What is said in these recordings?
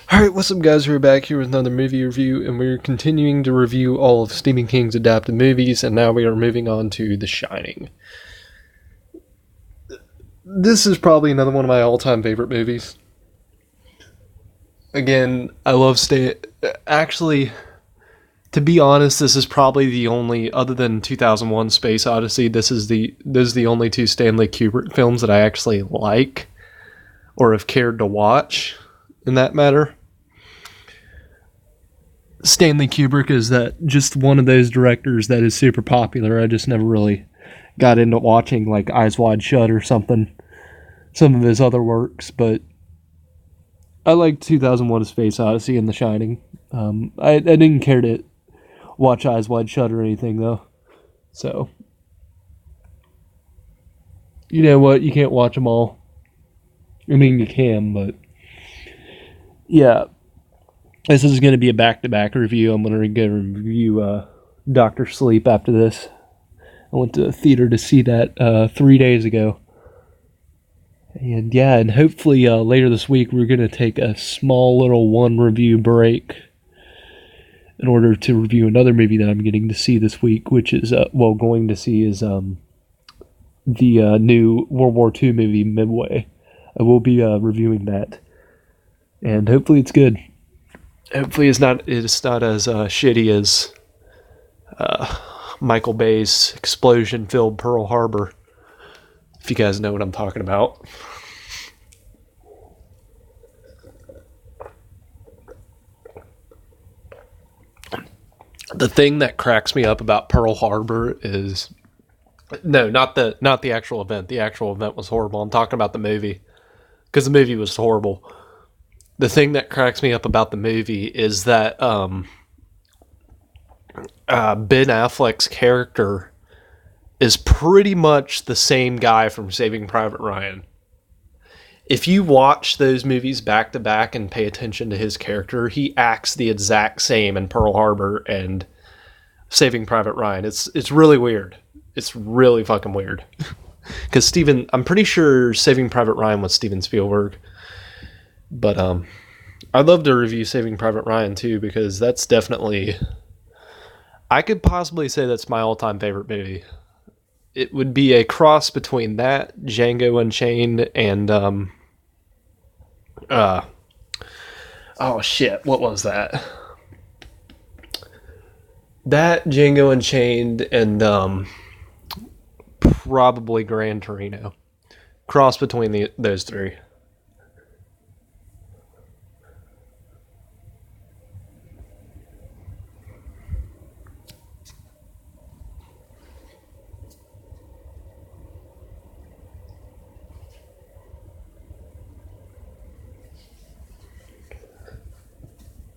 Alright, what's up guys, we're back here with another movie review, and we're continuing to review all of Stephen King's adapted movies, and now we are moving on to The Shining. This is probably another one of my all-time favorite movies. Again, I love actually, to be honest, this is probably the only, other than 2001 Space Odyssey, this is the only two Stanley Kubrick films that I actually like, or have cared to watch, in that matter. Stanley Kubrick is that just one of those directors that is super popular. I just never really got into watching like Eyes Wide Shut or something, some of his other works, but I like 2001: A Space Odyssey and The Shining. I didn't care to watch Eyes Wide Shut or anything though, so you know what? You can't watch them all. I mean, you can, but yeah. This is going to be a back-to-back review. I'm going to go review Dr. Sleep after this. I went to the theater to see that 3 days ago. And yeah, and hopefully later this week we're going to take a small little one review break in order to review another movie that I'm getting to see this week, which is, going to see is the new World War II movie, Midway. I will be reviewing that. And hopefully it's good. Hopefully it's not as shitty as Michael Bay's explosion-filled Pearl Harbor, if you guys know what I'm talking about. The thing that cracks me up about Pearl Harbor is not the actual event. The actual event was horrible. I'm talking about the movie, because the movie was horrible. The thing that cracks me up about the movie is that Ben Affleck's character is pretty much the same guy from Saving Private Ryan. If you watch those movies back to back and pay attention to his character, he acts the exact same in Pearl Harbor and Saving Private Ryan. It's really weird. It's really fucking weird. Because I'm pretty sure Saving Private Ryan was Steven Spielberg. But I'd love to review Saving Private Ryan too, because that's definitely, I could possibly say that's my all-time favorite movie. It would be a cross between that, Django Unchained, and oh shit, what was that? That, Django Unchained, and probably Gran Torino. Cross between those three.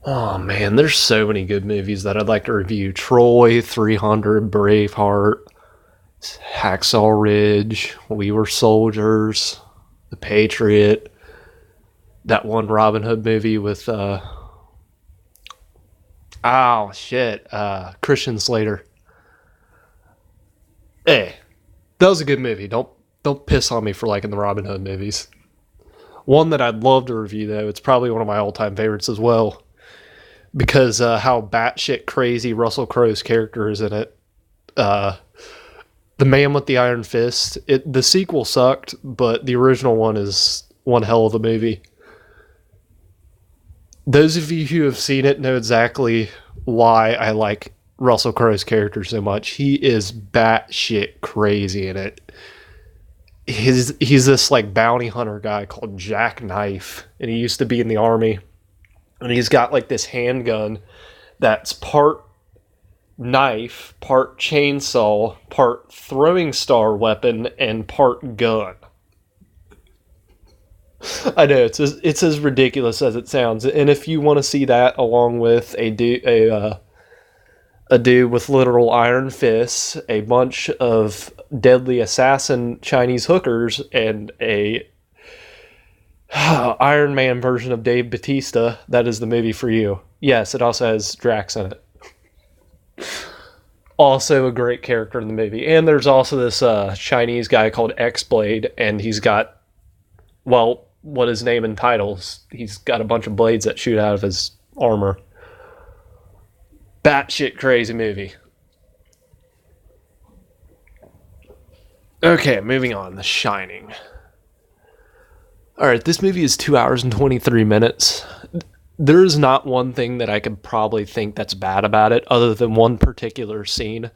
Oh man, there's so many good movies that I'd like to review. Troy, 300, Braveheart, Hacksaw Ridge, We Were Soldiers, The Patriot, that one Robin Hood movie with Christian Slater. Hey, that was a good movie. Don't piss on me for liking the Robin Hood movies. One that I'd love to review though, it's probably one of my all-time favorites as well, because how batshit crazy Russell Crowe's character is in it. The Man with the Iron Fist. The sequel sucked, but the original one is one hell of a movie. Those of you who have seen it know exactly why I like Russell Crowe's character so much. He is batshit crazy in it. He's this like bounty hunter guy called Jack Knife, and he used to be in the army. And he's got like this handgun that's part knife, part chainsaw, part throwing star weapon, and part gun. I know, it's as ridiculous as it sounds. And if you want to see that along with a dude with literal iron fists, a bunch of deadly assassin Chinese hookers, and a Iron Man version of Dave Bautista, that is the movie for you. Yes, it also has Drax in it. Also a great character in the movie. And there's also this Chinese guy called X-Blade, and he's got, well, what his name entitles. He's got a bunch of blades that shoot out of his armor. Batshit crazy movie. Okay, moving on. The Shining. Alright, this movie is 2 hours and 23 minutes. There's not one thing that I could probably think that's bad about it, other than one particular scene.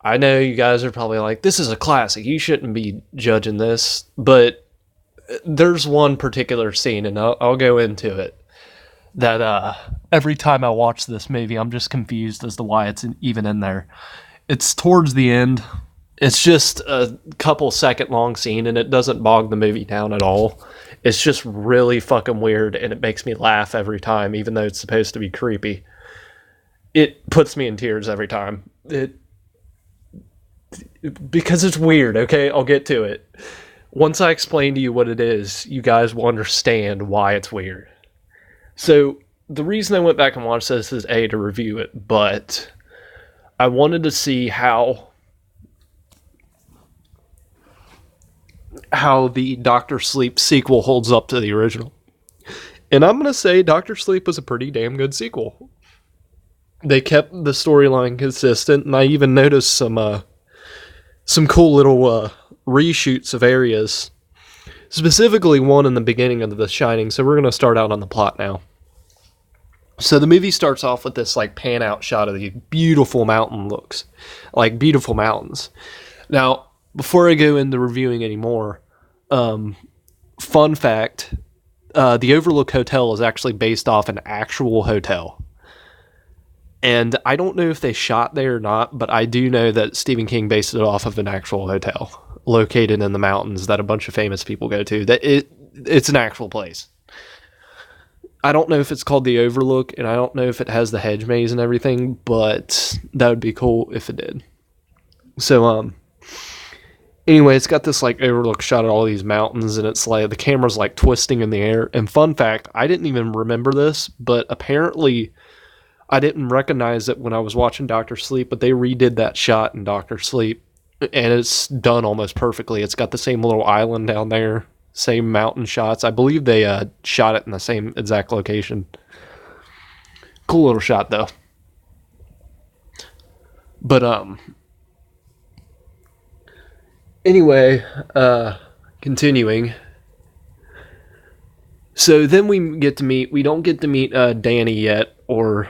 I know you guys are probably like, this is a classic, you shouldn't be judging this, but there's one particular scene, and I'll go into it, that every time I watch this movie, I'm just confused as to why it's even in there. It's towards the end. It's just a couple second long scene, and it doesn't bog the movie down at all. It's just really fucking weird, and it makes me laugh every time, even though it's supposed to be creepy. It puts me in tears every time. Because it's weird, okay? I'll get to it. Once I explain to you what it is, you guys will understand why it's weird. So, the reason I went back and watched this is A, to review it, but I wanted to see how the Dr. Sleep sequel holds up to the original. And I'm going to say Dr. Sleep was a pretty damn good sequel. They kept the storyline consistent, and I even noticed some cool little reshoots of areas. Specifically one in the beginning of The Shining, so we're going to start out on the plot now. So the movie starts off with this like pan out shot of the beautiful mountain looks. Like beautiful mountains. Now, before I go into reviewing anymore, fun fact, the Overlook Hotel is actually based off an actual hotel. And I don't know if they shot there or not, but I do know that Stephen King based it off of an actual hotel located in the mountains that a bunch of famous people go to. It's an actual place. I don't know if it's called the Overlook, and I don't know if it has the hedge maze and everything, but that would be cool if it did. So, anyway, it's got this like overlook shot of all these mountains, and it's like the camera's like twisting in the air. And fun fact, I didn't even remember this, but apparently I didn't recognize it when I was watching Dr. Sleep, but they redid that shot in Dr. Sleep, and it's done almost perfectly. It's got the same little island down there, same mountain shots. I believe they shot it in the same exact location. Cool little shot, though. But, anyway, continuing. So then we don't get to meet Danny yet, or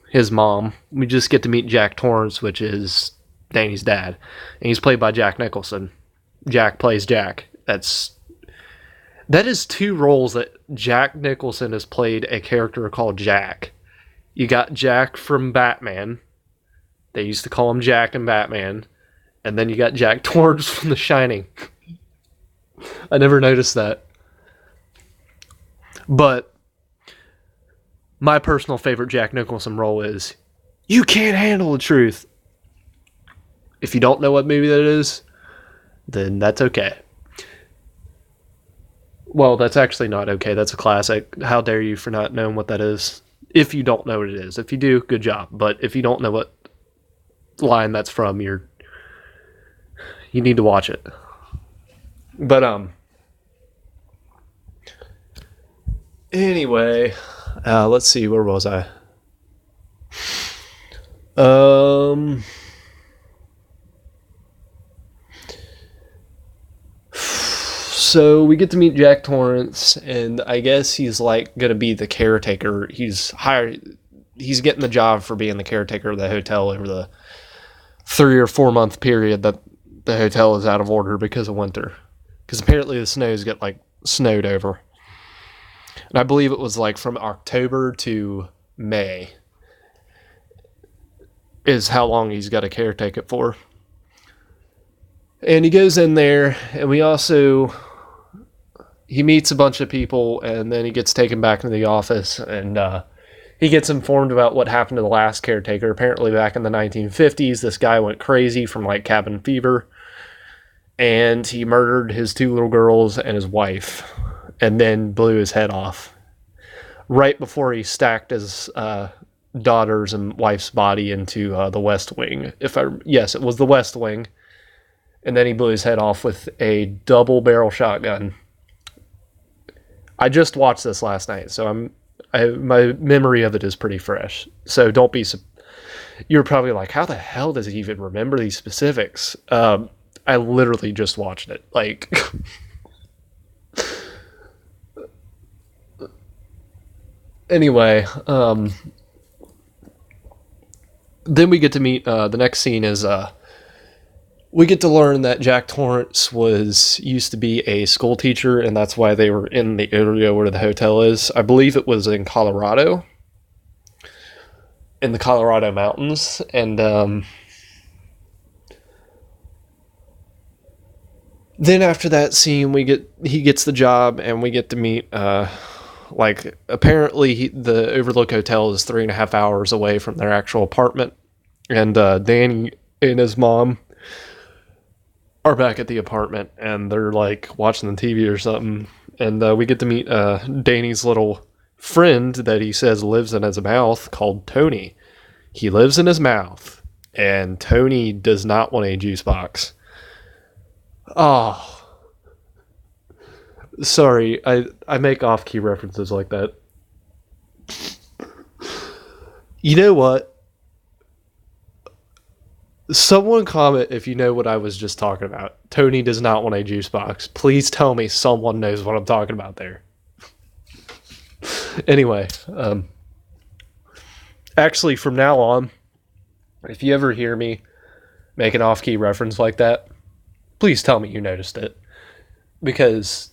his mom. We just get to meet Jack Torrance, which is Danny's dad. And he's played by Jack Nicholson. Jack plays Jack. That is two roles that Jack Nicholson has played a character called Jack. You got Jack from Batman. They used to call him Jack in Batman. And then you got Jack Torrance from The Shining. I never noticed that. But my personal favorite Jack Nicholson role is You Can't Handle the Truth. If you don't know what movie that is, then that's okay. Well, that's actually not okay. That's a classic. How dare you for not knowing what that is? If you don't know what it is. If you do, good job. But if you don't know what line that's from, you need to watch it. But, anyway, let's see, where was I? So we get to meet Jack Torrance, and I guess he's like gonna be the caretaker. He's getting the job for being the caretaker of the hotel over the 3 or 4 month period that the hotel is out of order because of winter. Because apparently the snows get like snowed over. And I believe it was like from October to May is how long he's got to caretake it for. And he goes in there, and he meets a bunch of people, and then he gets taken back into the office, and he gets informed about what happened to the last caretaker. Apparently back in the 1950s, this guy went crazy from like cabin fever, and he murdered his 2 little girls and his wife, and then blew his head off right before he stacked his daughter's and wife's body into the West Wing. Yes, it was the West Wing. And then he blew his head off with a double barrel shotgun. I just watched this last night, so my memory of it is pretty fresh. So don't be. You're probably like, how the hell does he even remember these specifics? I literally just watched it. Like, anyway, then we get to meet. The next scene is we get to learn that Jack Torrance used to be a school teacher, and that's why they were in the area where the hotel is. I believe it was in Colorado, in the Colorado mountains, and then after that scene, he gets the job, and we get to meet. Like, apparently, the Overlook Hotel is 3.5 hours away from their actual apartment, and Danny and his mom are back at the apartment, and they're like watching the TV or something, and we get to meet Danny's little friend that he says lives in his mouth, called Tony. He lives in his mouth, and Tony does not want a juice box. Oh, sorry, I make off-key references like that. You know what? Someone comment if you know what I was just talking about. Tony does not want a juice box. Please tell me someone knows what I'm talking about there. Anyway, actually, from now on, if you ever hear me make an off-key reference like that, please tell me you noticed it. Because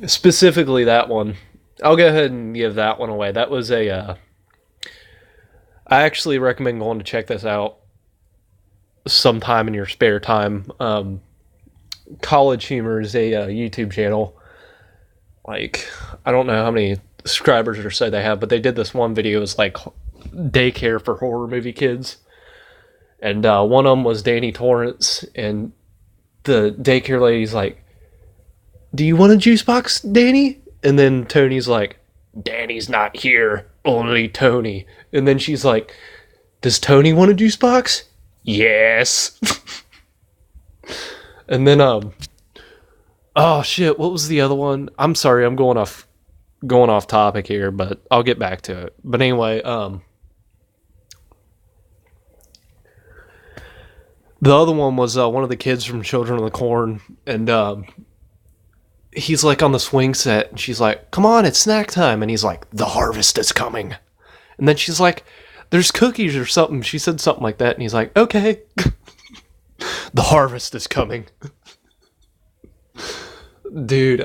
specifically that one, I'll go ahead and give that one away. That was I actually recommend going to check this out sometime in your spare time. College Humor is a YouTube channel. Like, I don't know how many subscribers or so they have, but they did this one video. It was like daycare for horror movie kids. And one of them was Danny Torrance, and the daycare lady's like, "Do you want a juice box, Danny?" And then Tony's like, "Danny's not here, only Tony." And then she's like, "Does Tony want a juice box?" "Yes." And then oh shit, what was the other one? I'm sorry, I'm going off topic here, but I'll get back to it. But anyway, the other one was one of the kids from Children of the Corn, and he's like on the swing set, and she's like, "Come on, it's snack time," and he's like, "The harvest is coming," and then she's like, "There's cookies or something." She said something like that, and he's like, "Okay." The harvest is coming. Dude,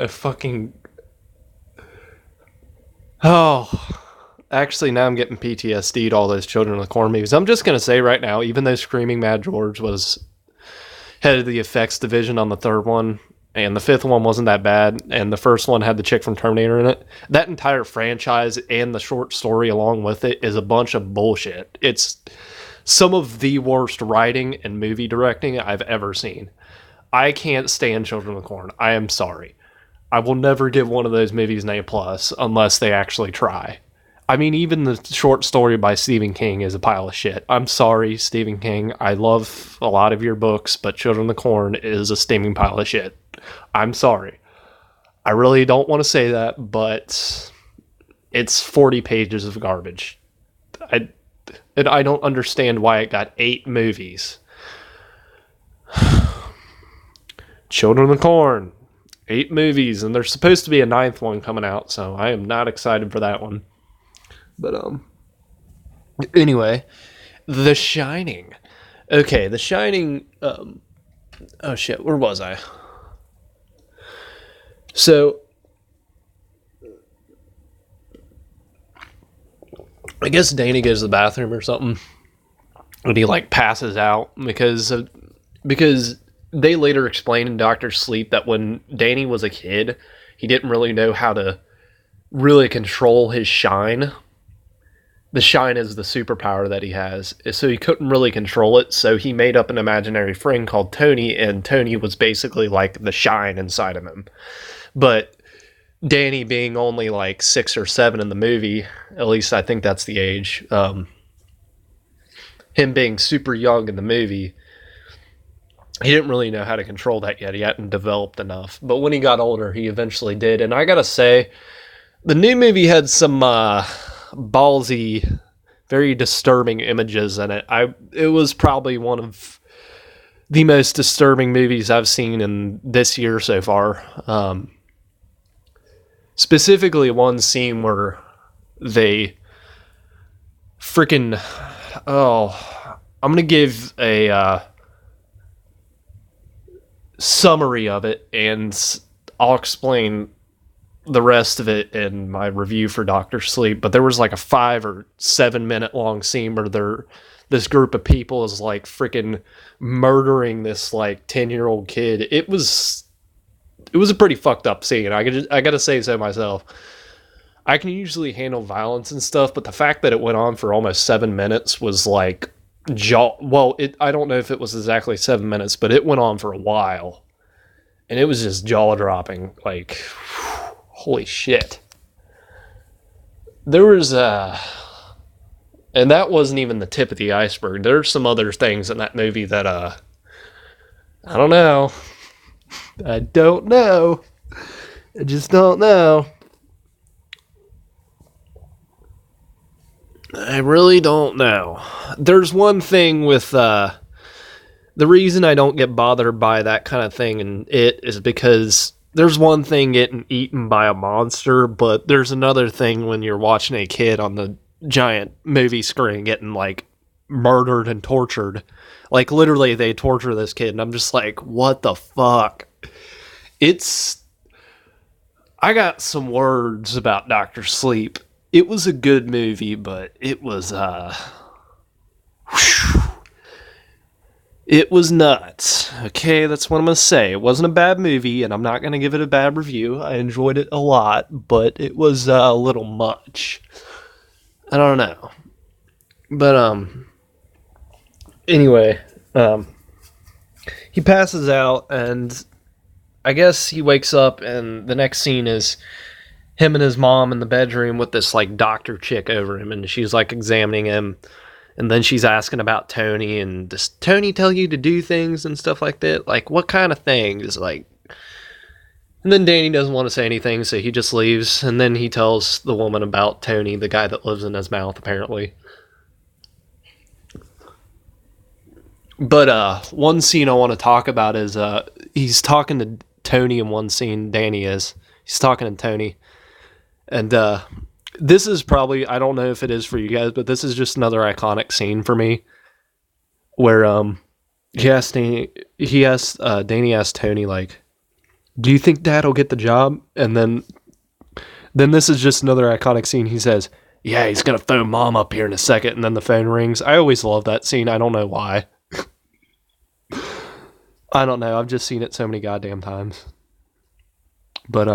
actually, now I'm getting PTSD'd all those Children of the Corn movies. I'm just gonna say right now, even though Screaming Mad George was head of the effects division on the third one, and the fifth one wasn't that bad, and the first one had the chick from Terminator in it, that entire franchise and the short story along with it is a bunch of bullshit. It's some of the worst writing and movie directing I've ever seen. I can't stand Children of the Corn. I am sorry. I will never give one of those movies an A+ unless they actually try. I mean, even the short story by Stephen King is a pile of shit. I'm sorry, Stephen King. I love a lot of your books, but Children of the Corn is a steaming pile of shit. I'm sorry. I really don't want to say that, but it's 40 pages of garbage. I don't understand why it got 8 movies. Children of the Corn, 8 movies, and there's supposed to be a 9th one coming out, so I am not excited for that one. But anyway, The Shining. Okay, The Shining. Oh shit, where was I? So I guess Danny goes to the bathroom or something, and he like passes out because they later explain in Doctor Sleep that when Danny was a kid, he didn't really know how to really control his shine. The shine is the superpower that he has, so he couldn't really control it, so he made up an imaginary friend called Tony, and Tony was basically like the shine inside of him. But Danny being only like 6 or 7 in the movie, at least I think that's the age, him being super young in the movie, he didn't really know how to control that yet. He hadn't developed enough. But when he got older, he eventually did. And I gotta say, the new movie had some ballsy, very disturbing images in it. It was probably one of the most disturbing movies I've seen in this year so far. Specifically, one scene where they freaking I'm gonna give a summary of it, and I'll explain the rest of it in my review for Doctor Sleep. But there was like a 5 or 7 minute long scene where this group of people is like freaking murdering this like 10-year-old kid. It was a pretty fucked up scene. I gotta say so myself. I can usually handle violence and stuff, but the fact that it went on for almost 7 minutes was like I don't know if it was exactly 7 minutes, but it went on for a while, and it was just jaw dropping. Like, holy shit. There was and that wasn't even the tip of the iceberg. There's some other things in that movie that I don't know. I don't know. I just don't know. I really don't know. There's one thing with the reason I don't get bothered by that kind of thing, and it is because there's one thing getting eaten by a monster, but there's another thing when you're watching a kid on the giant movie screen getting like murdered and tortured. Like, literally, they torture this kid, and I'm just like, what the fuck? I got some words about Dr. Sleep. It was a good movie, but it was, it was nuts. Okay, that's what I'm going to say. It wasn't a bad movie, and I'm not going to give it a bad review. I enjoyed it a lot, but it was a little much. I don't know. But, anyway, he passes out, and I guess he wakes up, and the next scene is him and his mom in the bedroom with this like doctor chick over him, and she's like examining him, and then she's asking about Tony, and does Tony tell you to do things and stuff like that? Like, what kind of things? Like, and then Danny doesn't want to say anything, so he just leaves, and then he tells the woman about Tony, the guy that lives in his mouth, apparently. But one scene I want to talk about is he's talking to Tony in one scene. Danny is. He's talking to Tony. And this is probably, I don't know if it is for you guys, but this is just another iconic scene for me, where Danny asked Tony, like, do you think Dad will get the job? And then this is just another iconic scene. He says, yeah, he's going to phone Mom up here in a second, and then the phone rings. I always love that scene. I don't know why. I don't know. I've just seen it so many goddamn times. But,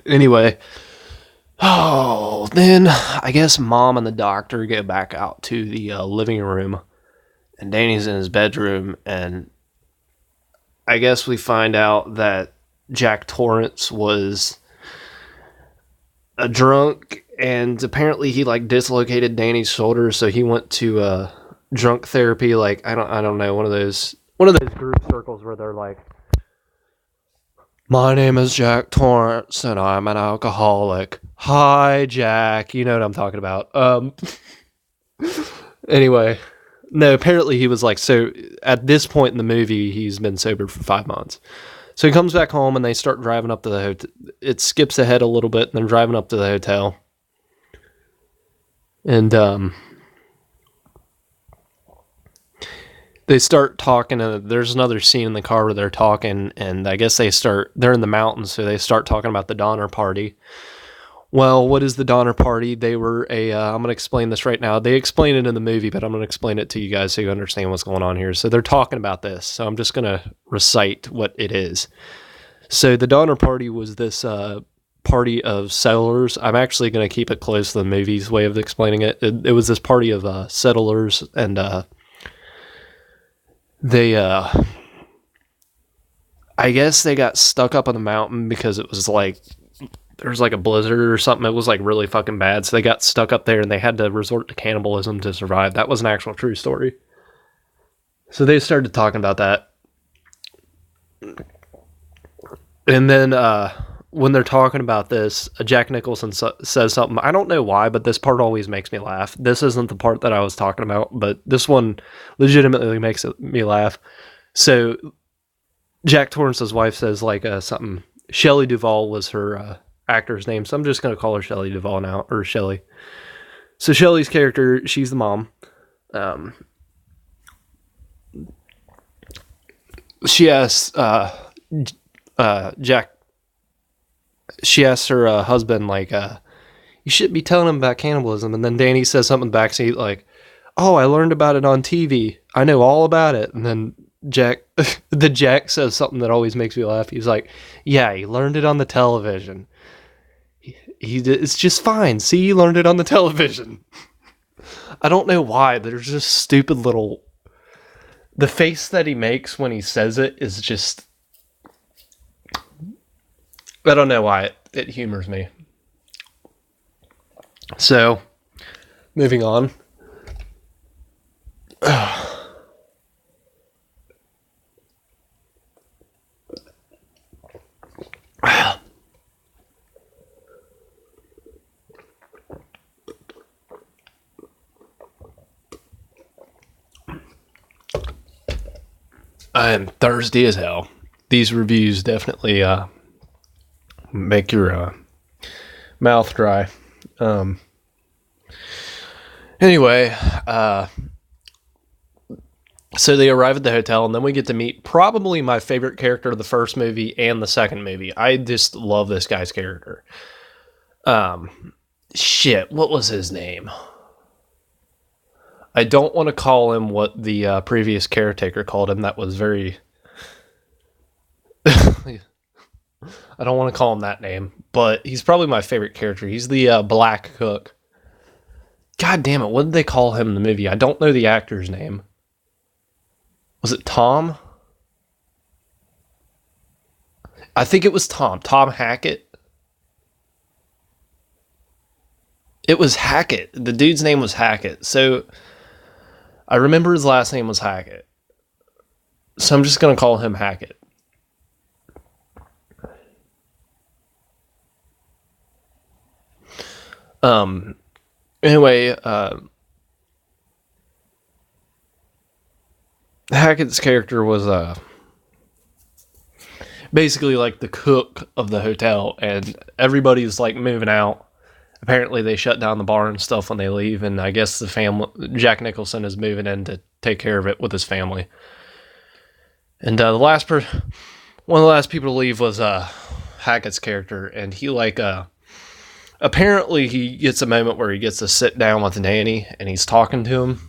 anyway, then I guess Mom and the doctor go back out to the living room, and Danny's in his bedroom, and I guess we find out that Jack Torrance was a drunk, and apparently he like dislocated Danny's shoulder, so he went to drunk therapy. Like, I don't know, one of those group circles where they're like, my name is Jack Torrance, and I'm an alcoholic. Hi, Jack. You know what I'm talking about. Anyway, no, apparently he was like, so at this point in the movie, he's been sober for 5 months. So he comes back home, and they start driving up to the hotel. It skips ahead a little bit, and they're driving up to the hotel. And they start talking, and there's another scene in the car where they're talking, and I guess they're in the mountains, so they start talking about the Donner Party. Well, what is the Donner Party? They were I'm going to explain this right now. They explain it in the movie, but I'm going to explain it to you guys so you understand what's going on here. So they're talking about this, so I'm just going to recite what it is. So the Donner Party was this party of settlers. I'm actually going to keep it close to the movie's way of explaining it. It was this party of settlers, and they I guess they got stuck up on the mountain because it was like there was like a blizzard or something. It was like really fucking bad. So they got stuck up there and they had to resort to cannibalism to survive. That was an actual true story. So they started talking about that. And then when they're talking about this, Jack Nicholson says something. I don't know why, but this part always makes me laugh. This isn't the part that I was talking about, but this one legitimately makes me laugh. So Jack Torrance's wife says like something. Shelley Duvall was her actor's name, so I'm just going to call her Shelley Duvall now, or Shelley. So Shelley's character, she's the mom. She asks Jack. She asks her husband, like, you shouldn't be telling him about cannibalism. And then Danny says something in the backseat, like, oh, I learned about it on TV. I know all about it. And then Jack says something that always makes me laugh. He's like, yeah, he learned it on the television. It's just fine. See, he learned it on the television. I don't know why. There's just stupid little... The face that he makes when he says it is just... I don't know why. It humors me. So, moving on. I am thirsty as hell. These reviews definitely make your mouth dry. Anyway, so they arrive at the hotel, and then we get to meet probably my favorite character of the first movie and the second movie. I just love this guy's character. Shit, what was his name? I don't want to call him what the previous caretaker called him. That was very... I don't want to call him that name, but he's probably my favorite character. He's the black cook. God damn it, what did they call him in the movie? I don't know the actor's name. Was it Tom? I think it was Tom. Tom Hackett. It was Hackett. The dude's name was Hackett. So I remember his last name was Hackett. So I'm just going to call him Hackett. Anyway, Hackett's character was basically like the cook of the hotel, and everybody's like moving out. Apparently they shut down the bar and stuff when they leave, and I guess the family, Jack Nicholson, is moving in to take care of it with his family. And one of the last people to leave was Hackett's character, and he apparently he gets a moment where he gets to sit down with Danny, and he's talking to him.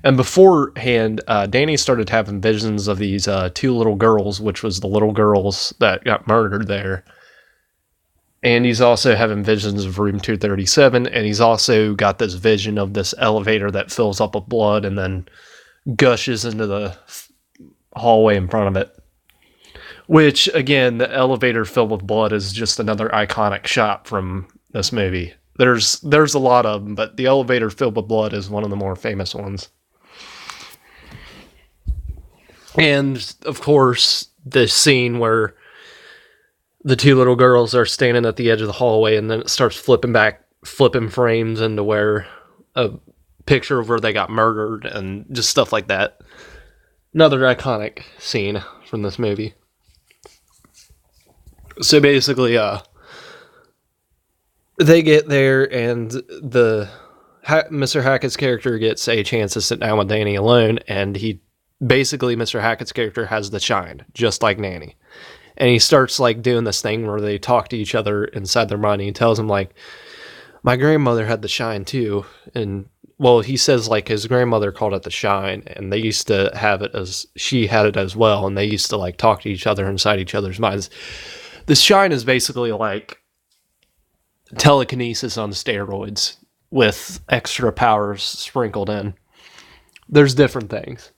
And beforehand, Danny started having visions of these two little girls, which was the little girls that got murdered there. And he's also having visions of room 237, and he's also got this vision of this elevator that fills up with blood and then gushes into the hallway in front of it. Which, again, the elevator filled with blood is just another iconic shot from this movie. There's a lot of them, but the elevator filled with blood is one of the more famous ones. And, of course, the scene where the two little girls are standing at the edge of the hallway, and then it starts flipping frames into where a picture of where they got murdered and just stuff like that. Another iconic scene from this movie. So basically, they get there, and Mr. Hackett's character gets a chance to sit down with Danny alone, and Mr. Hackett's character has the shine, just like Nanny. And he starts like doing this thing where they talk to each other inside their mind. And he tells him like, my grandmother had the shine too. And well, he says like his grandmother called it the shine, and they used to have it she had it as well. And they used to like talk to each other inside each other's minds. The shine is basically like telekinesis on steroids with extra powers sprinkled in. There's different things.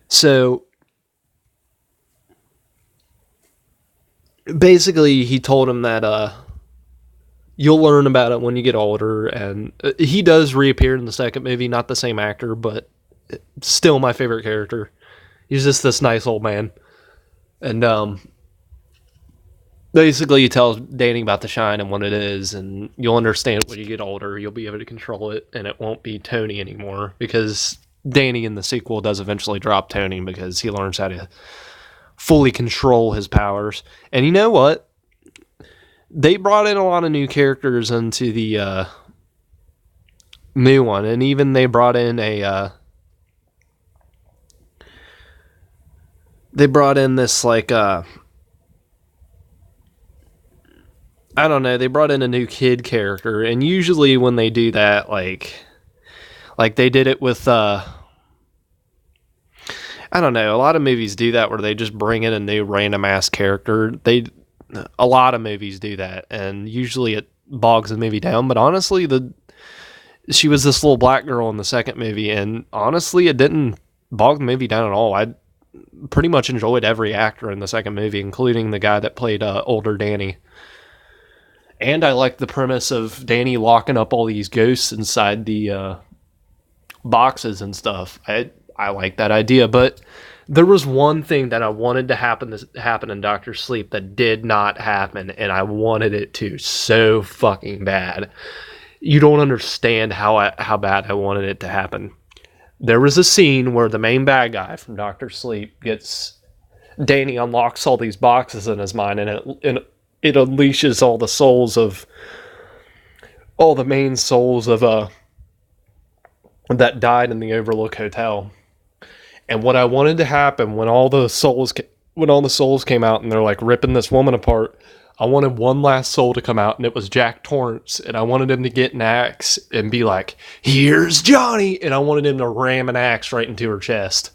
So basically he told him that you'll learn about it when you get older, and he does reappear in the second movie, not the same actor, but still my favorite character. He's just this nice old man. And basically he tells Danny about the shine and what it is, and you'll understand when you get older. You'll be able to control it, and it won't be Tony anymore, because Danny in the sequel does eventually drop Tony because he learns how to fully control his powers. And you know what? They brought in a lot of new characters into the new one, and even they brought in this like I don't know, they brought in a new kid character, and usually when they do that, like they did it with I don't know, a lot of movies do that where they just bring in a new random ass character. A lot of movies do that, and usually it bogs the movie down. But honestly, she was this little black girl in the second movie, and honestly, it didn't bog the movie down at all. I pretty much enjoyed every actor in the second movie, including the guy that played older Danny. And I liked the premise of Danny locking up all these ghosts inside the boxes and stuff. I like that idea, but there was one thing that I wanted to happen in Doctor Sleep that did not happen, and I wanted it to so fucking bad. You don't understand how bad I wanted it to happen. There was a scene where the main bad guy from Doctor Sleep Danny unlocks all these boxes in his mind, and it unleashes all the main souls of that died in the Overlook Hotel. And what I wanted to happen when all the souls came out and they're like ripping this woman apart, I wanted one last soul to come out, and it was Jack Torrance, and I wanted him to get an axe and be like, "Here's Johnny," and I wanted him to ram an axe right into her chest.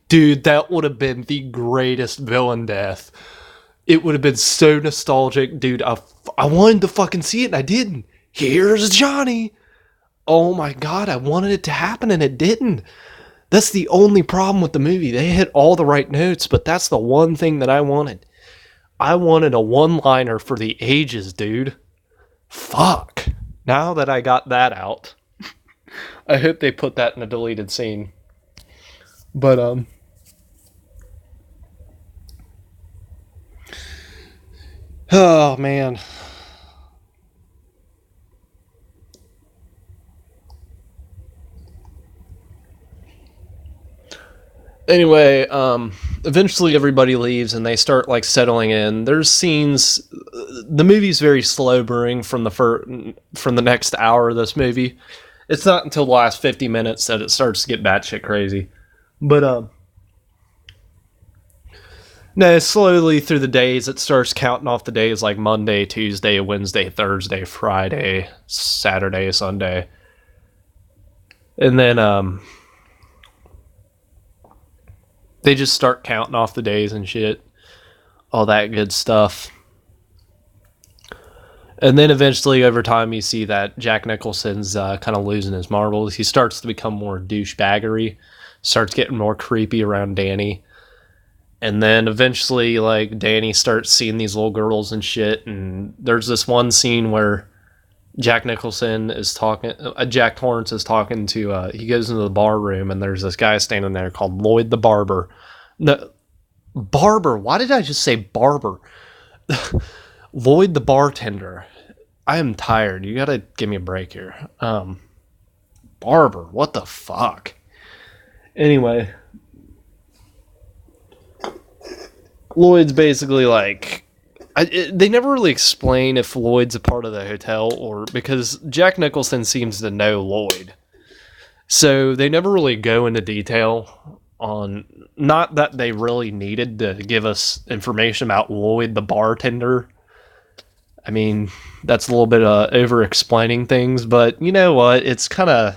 Dude, that would have been the greatest villain death. It would have been so nostalgic, dude. I wanted to fucking see it, and I didn't. Here's Johnny. Oh my god, I wanted it to happen, and it didn't. That's the only problem with the movie. They hit all the right notes, but that's the one thing that I wanted. I wanted a one-liner for the ages, dude. Fuck. Now that I got that out, I hope they put that in a deleted scene. But, oh, man. Anyway, eventually everybody leaves and they start like settling in. There's scenes. The movie's very slow burning from the next hour of this movie. It's not until the last 50 minutes that it starts to get batshit crazy. But no, slowly through the days it starts counting off the days like Monday, Tuesday, Wednesday, Thursday, Friday, Saturday, Sunday, and then they just start counting off the days and shit. All that good stuff. And then eventually, over time, you see that Jack Nicholson's kind of losing his marbles. He starts to become more douchebaggery. Starts getting more creepy around Danny. And then eventually, like, Danny starts seeing these little girls and shit. And there's this one scene where Jack Nicholson is talking, Jack Torrance is talking to, he goes into the bar room and there's this guy standing there called Lloyd the Barber. No, Barber, why did I just say Barber? Lloyd the bartender. I am tired. You gotta give me a break here. Barber, what the fuck? Anyway, Lloyd's basically like, they never really explain if Lloyd's a part of the hotel or because Jack Nicholson seems to know Lloyd. So they never really go into detail on, not that they really needed to give us information about Lloyd the bartender. I mean, that's a little bit over explaining things, but you know what? It's kind of,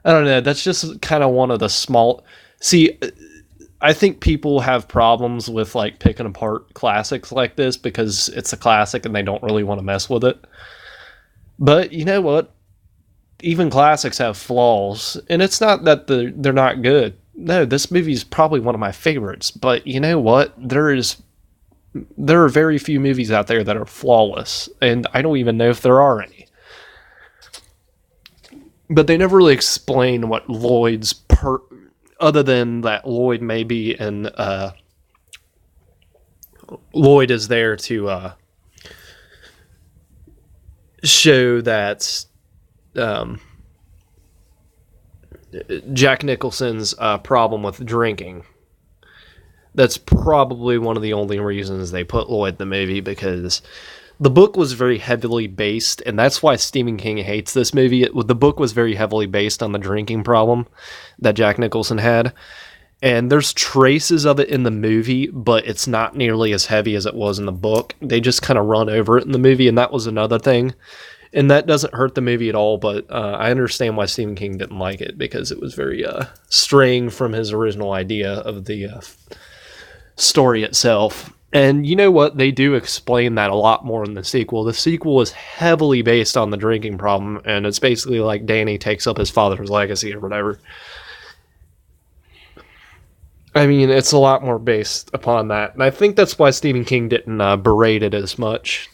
I don't know, that's just kind of one of the small, see, I think people have problems with like picking apart classics like this because it's a classic and they don't really want to mess with it. But you know what? Even classics have flaws, and it's not that they're not good. No, this movie is probably one of my favorites, but you know what? There is there are very few movies out there that are flawless, and I don't even know if there are any. But they never really explain what other than that Lloyd may be, and Lloyd is there to show that Jack Nicholson's problem with drinking. That's probably one of the only reasons they put Lloyd in the movie, because the book was very heavily based, and that's why Stephen King hates this movie. The book was very heavily based on the drinking problem that Jack Nicholson had. And there's traces of it in the movie, but it's not nearly as heavy as it was in the book. They just kind of run over it in the movie, and that was another thing. And that doesn't hurt the movie at all, but I understand why Stephen King didn't like it, because it was very straying from his original idea of the story itself. And you know what? They do explain that a lot more in the sequel. The sequel is heavily based on the drinking problem, and it's basically like Danny takes up his father's legacy or whatever. I mean, it's a lot more based upon that. And I think that's why Stephen King didn't berate it as much.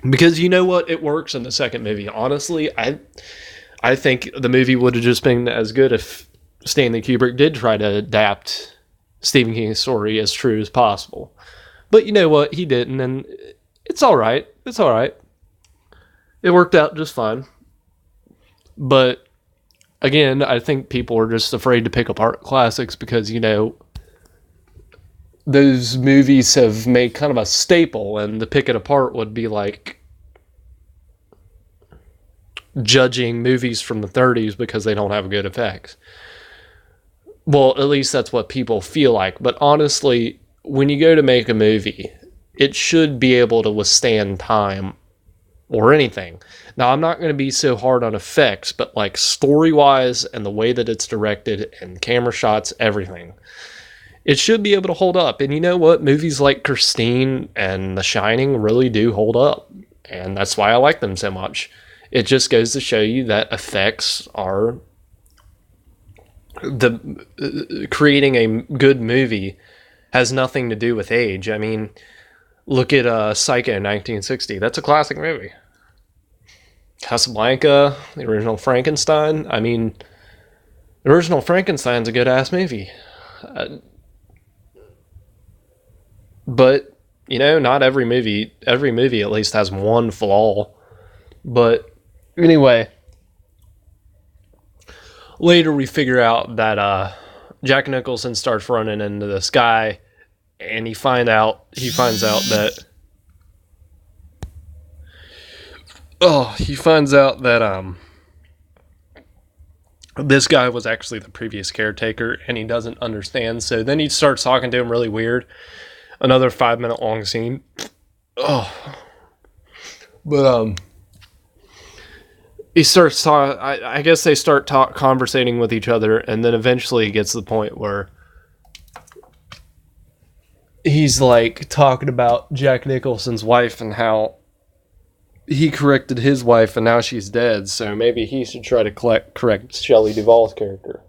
Because you know what? It works in the second movie. Honestly, I think the movie would have just been as good if Stanley Kubrick did try to adapt Stephen King's story as true as possible. But you know what? He didn't, and it's all right. It's all right. It worked out just fine. But again, I think people are just afraid to pick apart classics because, you know, those movies have made kind of a staple, and to pick it apart would be like judging movies from the 30s because they don't have good effects. Well, at least that's what people feel like. But honestly, when you go to make a movie, it should be able to withstand time or anything. Now, I'm not going to be so hard on effects, but like story-wise and the way that it's directed and camera shots, everything, it should be able to hold up. And you know what? Movies like Christine and The Shining really do hold up. And that's why I like them so much. It just goes to show you that effects are creating a good movie has nothing to do with age. I mean, look at Psycho 1960. That's a classic movie. Casablanca, the original Frankenstein. I mean, the original Frankenstein's a good-ass movie. But, you know, not every movie at least has one flaw. But anyway, later we figure out that Jack Nicholson starts running into this guy, and he finds out that this guy was actually the previous caretaker, and he doesn't understand. So then he starts talking to him really weird. Another 5-minute long scene. He starts talking. I guess they start conversating with each other, and then eventually it gets to the point where he's like talking about Jack Nicholson's wife and how he corrected his wife and now she's dead, so maybe he should try to correct Shelley Duvall's character.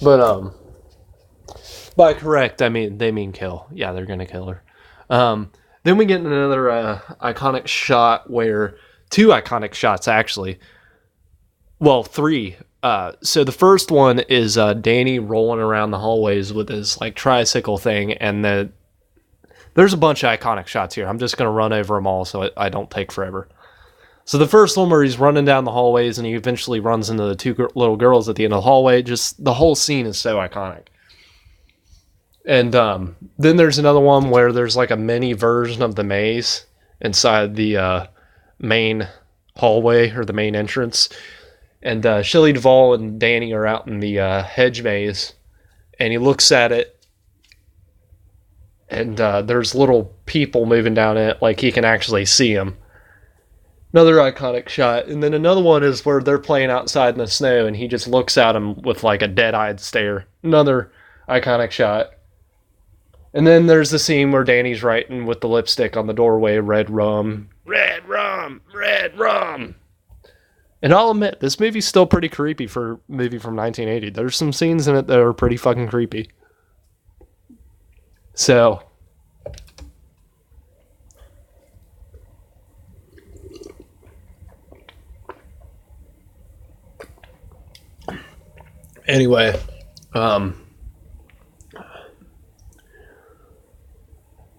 But by correct, they mean kill. Yeah, they're gonna kill her. Then we get another iconic shot where two iconic shots actually. Well, three. So the first one is Danny rolling around the hallways with his like tricycle thing, and there's a bunch of iconic shots here. I'm just gonna run over them all so I don't take forever. So the first one where he's running down the hallways and he eventually runs into the two little girls at the end of the hallway. Just the whole scene is so iconic. And then there's another one where there's like a mini version of the maze inside the main hallway or the main entrance. And Shelley Duvall and Danny are out in the hedge maze, and he looks at it, and there's little people moving down it, like he can actually see them. Another iconic shot. And then another one is where they're playing outside in the snow, and he just looks at them with like a dead-eyed stare. Another iconic shot. And then there's the scene where Danny's writing with the lipstick on the doorway, red rum, red rum, red rum. And I'll admit, this movie's still pretty creepy for a movie from 1980. There's some scenes in it that are pretty fucking creepy. So, anyway,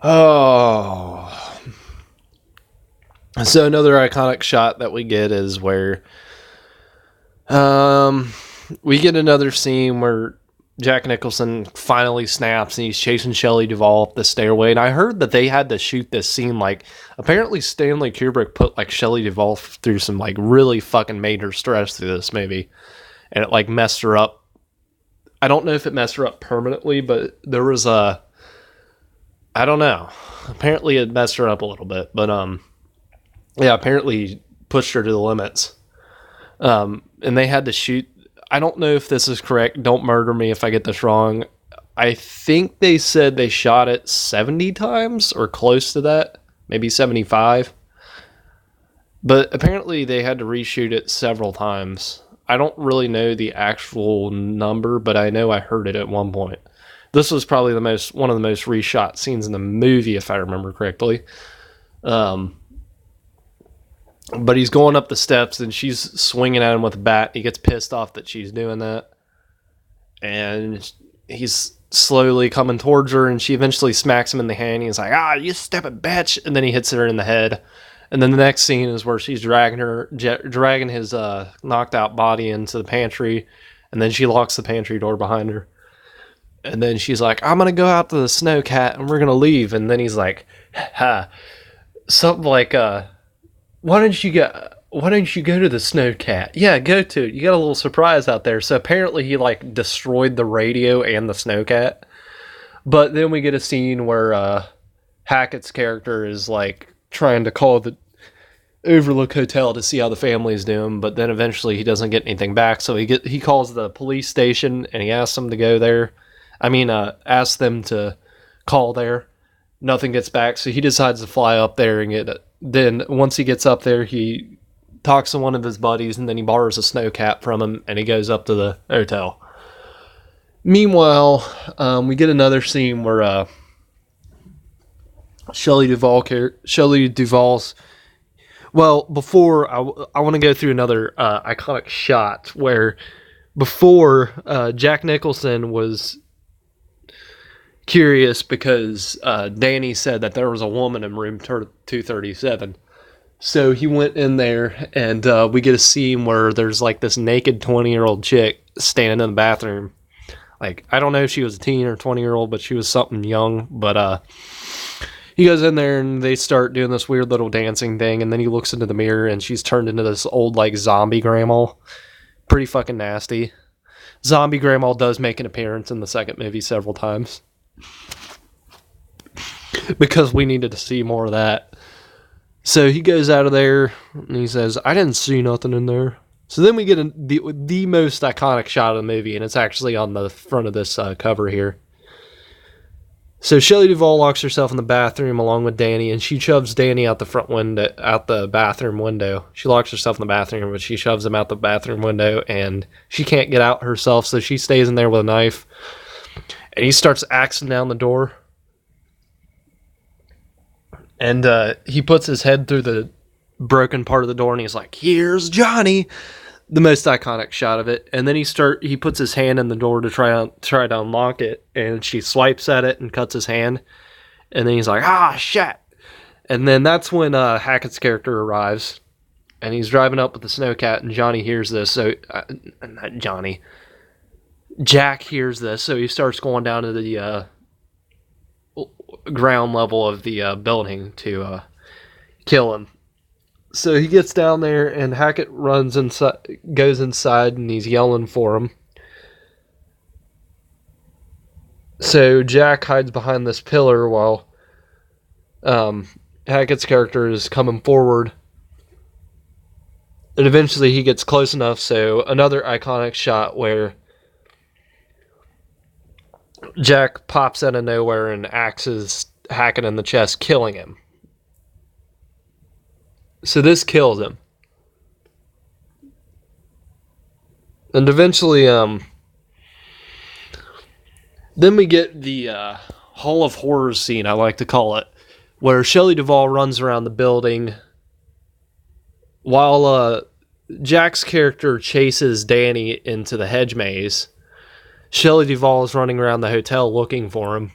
oh, so another iconic shot that we get is where, we get another scene where Jack Nicholson finally snaps and he's chasing Shelley Duvall up the stairway. And I heard that they had to shoot this scene, like, apparently Stanley Kubrick put, like, Shelley Duvall through some, like, really fucking major stress through this movie. And it, like, messed her up. I don't know if it messed her up permanently, but there was a, I don't know. Apparently it messed her up a little bit. But, yeah, apparently pushed her to the limits. And they had to shoot, I don't know if this is correct. Don't murder me if I get this wrong. I think they said they shot it 70 times or close to that. Maybe 75. But apparently they had to reshoot it several times. I don't really know the actual number, but I know I heard it at one point. This was probably one of the most reshot scenes in the movie, if I remember correctly. But he's going up the steps and she's swinging at him with a bat. He gets pissed off that she's doing that. And he's slowly coming towards her and she eventually smacks him in the hand. He's like, you stupid bitch. And then he hits her in the head. And then the next scene is where she's dragging his knocked out body into the pantry. And then she locks the pantry door behind her. And then she's like, I'm going to go out to the Snowcat and we're going to leave. And then he's like, something like, why don't you go to the Snowcat? Yeah, go to it. You got a little surprise out there. So apparently he, like, destroyed the radio and the Snowcat. But then we get a scene where Hackett's character is, like, trying to call the Overlook Hotel to see how the family is doing. But then eventually he doesn't get anything back. So he calls the police station and he asks them to go there. Asks them to call there. Nothing gets back. So he decides to fly up there and get it. Then once he gets up there, he talks to one of his buddies and then he borrows a Snowcat from him and he goes up to the hotel. Meanwhile, we get another scene where Shelley Duvall's... Well, before, I want to go through another iconic shot where before Jack Nicholson was curious because Danny said that there was a woman in room 237. So he went in there and we get a scene where there's like this naked 20-year-old chick standing in the bathroom. Like, I don't know if she was a teen or 20-year-old, but she was something young. But he goes in there and they start doing this weird little dancing thing. And then he looks into the mirror and she's turned into this old, like, zombie grandma. Pretty fucking nasty. Zombie grandma does make an appearance in the second movie several times. Because we needed to see more of that. So he goes out of there and he says, I didn't see nothing in there. So then we get the most iconic shot of the movie, and it's actually on the front of this cover here. So Shelley Duvall locks herself in the bathroom along with Danny, and she shoves Danny out the bathroom window. She locks herself in the bathroom, but she shoves him out the bathroom window, and she can't get out herself, so she stays in there with a knife. And he starts axing down the door. And he puts his head through the broken part of the door and he's like, here's Johnny. The most iconic shot of it. And then he puts his hand in the door to try to unlock it. And she swipes at it and cuts his hand. And then he's like, shit. And then that's when Hackett's character arrives. And he's driving up with the Snowcat and Johnny hears this. So, not Johnny. Jack hears this. So he starts going down to the ground level of the building to kill him. So he gets down there and Hackett goes inside and he's yelling for him. So Jack hides behind this pillar while Hackett's character is coming forward. And eventually he gets close enough, so another iconic shot where Jack pops out of nowhere and axes Hackett in the chest, killing him. So this kills him. And eventually, then we get the Hall of Horrors scene, I like to call it, where Shelley Duvall runs around the building while Jack's character chases Danny into the hedge maze. Shelley Duvall is running around the hotel looking for him,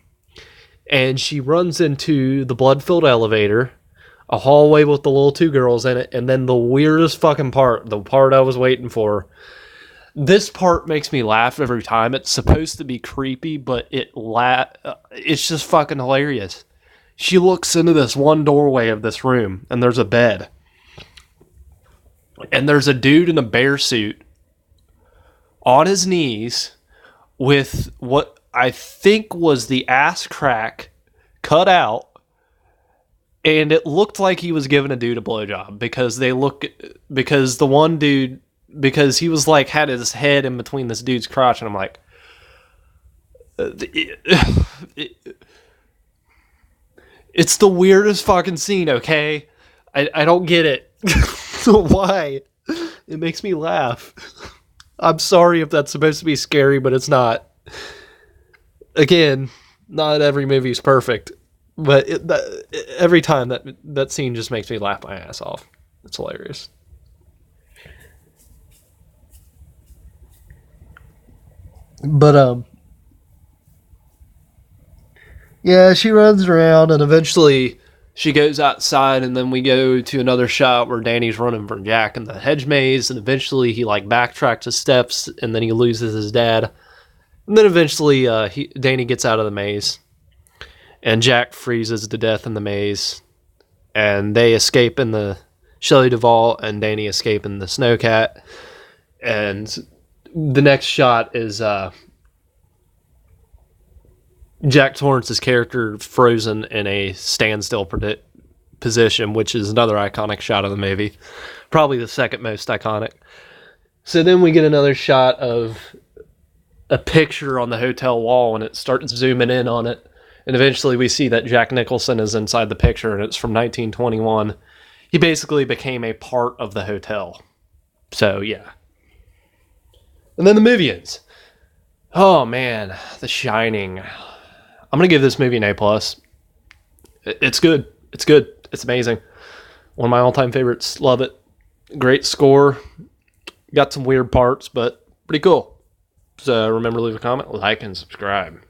and she runs into the blood-filled elevator, a hallway with the little two girls in it, and then the weirdest fucking part, the part I was waiting for. This part makes me laugh every time. It's supposed to be creepy, but it's just fucking hilarious. She looks into this one doorway of this room, and there's a bed. And there's a dude in a bear suit on his knees with what I think was the ass crack cut out. And it looked like he was giving a dude a blowjob because the one dude, because he was like, had his head in between this dude's crotch. And I'm like, it's the weirdest fucking scene, okay? I don't get it. Why? It makes me laugh. I'm sorry if that's supposed to be scary, but it's not. Again, not every movie is perfect, but every time that scene just makes me laugh my ass off. It's hilarious. But yeah, she runs around and eventually she goes outside, and then we go to another shot where Danny's running from Jack in the hedge maze, and eventually he like backtracks his steps, and then he loses his dad. And then eventually Danny gets out of the maze, and Jack freezes to death in the maze, and they escape in the Shelley Duvall and Danny escape in the Snowcat. And the next shot is Jack Torrance's character frozen in a standstill position, which is another iconic shot of the movie. Probably the second most iconic. So then we get another shot of a picture on the hotel wall, and it starts zooming in on it. And eventually we see that Jack Nicholson is inside the picture, and it's from 1921. He basically became a part of the hotel. So, yeah. And then the movie ends. Oh, man. The Shining. I'm going to give this movie an A+. It's good. It's good. It's amazing. One of my all-time favorites. Love it. Great score. Got some weird parts, but pretty cool. So remember to leave a comment, like, and subscribe.